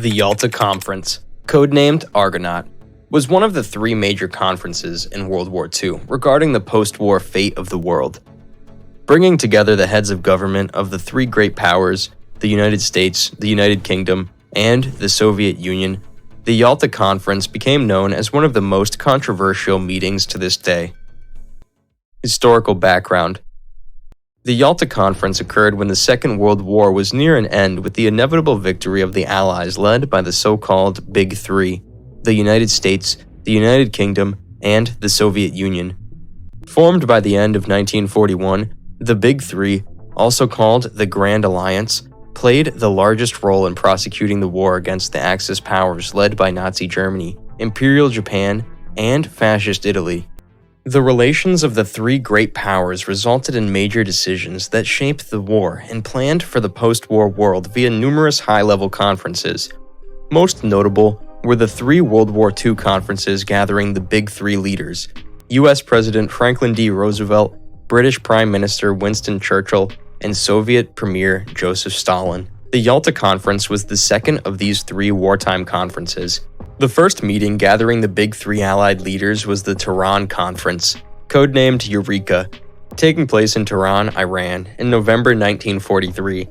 The Yalta Conference, codenamed Argonaut, was one of the three major conferences in World War II regarding the post-war fate of the world. Bringing together the heads of government of the three great powers, the United States, the United Kingdom, and the Soviet Union, the Yalta Conference became known as one of the most controversial meetings to this day. Historical background. The Yalta Conference occurred when the Second World War was near an end with the inevitable victory of the Allies led by the so-called Big Three, the United States, the United Kingdom, and the Soviet Union. Formed by the end of 1941, the Big Three, also called the Grand Alliance, played the largest role in prosecuting the war against the Axis powers led by Nazi Germany, Imperial Japan, and Fascist Italy. The relations of the three great powers resulted in major decisions that shaped the war and planned for the post-war world via numerous high-level conferences. Most notable were the three World War II conferences gathering the Big Three leaders: US President Franklin D. Roosevelt, British Prime Minister Winston Churchill, and Soviet Premier Joseph Stalin. The Yalta Conference was the second of these three wartime conferences. The first meeting gathering the Big Three Allied leaders was the Tehran Conference, codenamed Eureka, taking place in Tehran, Iran, in November 1943.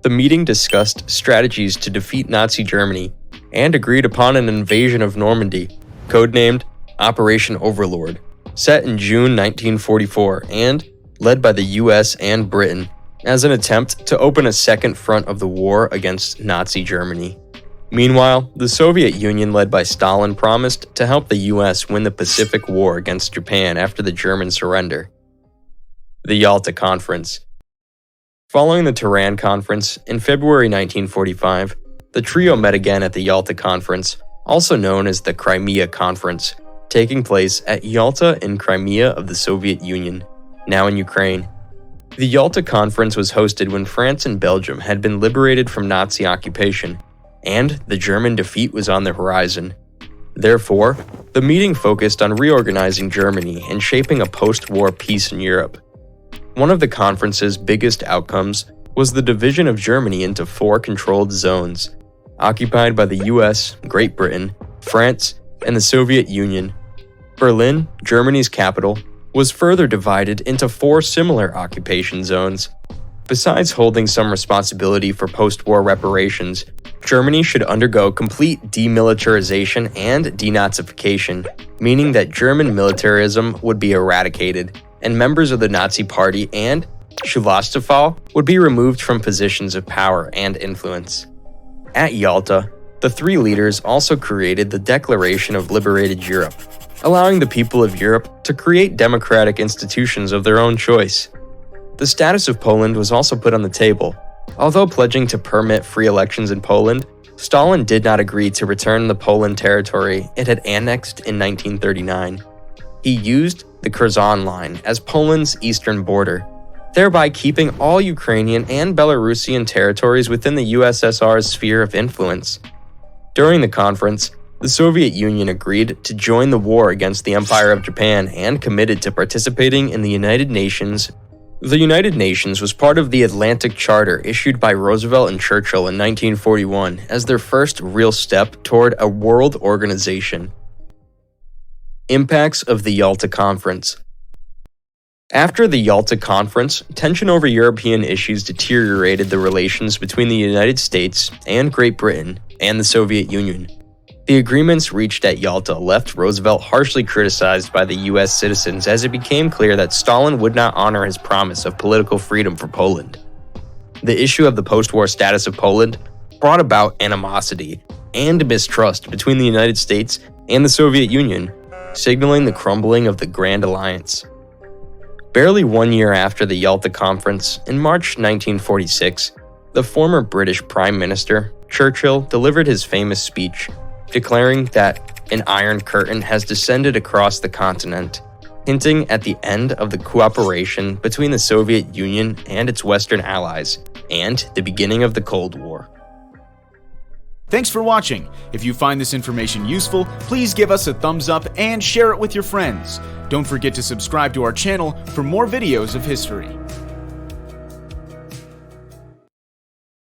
The meeting discussed strategies to defeat Nazi Germany and agreed upon an invasion of Normandy, codenamed Operation Overlord, set in June 1944 and led by the US and Britain, as an attempt to open a second front of the war against Nazi Germany. Meanwhile, the Soviet Union led by Stalin promised to help the US win the Pacific War against Japan after the German surrender. The Yalta Conference. Following the Tehran Conference, in February 1945, the trio met again at the Yalta Conference, also known as the Crimea Conference, taking place at Yalta in Crimea of the Soviet Union, now in Ukraine. The Yalta Conference was hosted when France and Belgium had been liberated from Nazi occupation, and the German defeat was on the horizon. Therefore, the meeting focused on reorganizing Germany and shaping a post-war peace in Europe. One of the conference's biggest outcomes was the division of Germany into four controlled zones, occupied by the US, Great Britain, France, and the Soviet Union. Berlin, Germany's capital, was further divided into four similar occupation zones. Besides holding some responsibility for post-war reparations, Germany should undergo complete demilitarization and denazification, meaning that German militarism would be eradicated, and members of the Nazi Party and Schutzstaffel would be removed from positions of power and influence. At Yalta, the three leaders also created the Declaration of Liberated Europe, allowing the people of Europe to create democratic institutions of their own choice. The status of Poland was also put on the table. Although pledging to permit free elections in Poland, Stalin did not agree to return the Poland territory it had annexed in 1939. He used the Curzon Line as Poland's eastern border, thereby keeping all Ukrainian and Belarusian territories within the USSR's sphere of influence. During the conference, the Soviet Union agreed to join the war against the Empire of Japan and committed to participating in the United Nations. The United Nations was part of the Atlantic Charter issued by Roosevelt and Churchill in 1941 as their first real step toward a world organization. Impacts of the Yalta Conference. After the Yalta Conference, tension over European issues deteriorated the relations between the United States and Great Britain and the Soviet Union. The agreements reached at Yalta left Roosevelt harshly criticized by the US citizens as it became clear that Stalin would not honor his promise of political freedom for Poland. The issue of the post-war status of Poland brought about animosity and mistrust between the United States and the Soviet Union, signaling the crumbling of the Grand Alliance. Barely 1 year after the Yalta Conference, in March 1946, the former British Prime Minister, Churchill, delivered his famous speech, declaring that an Iron Curtain has descended across the continent, hinting at the end of the cooperation between the Soviet Union and its Western allies, and the beginning of the Cold War. Thanks for watching. If you find this information useful, please give us a thumbs up and share it with your friends. Don't forget to subscribe to our channel for more videos of history.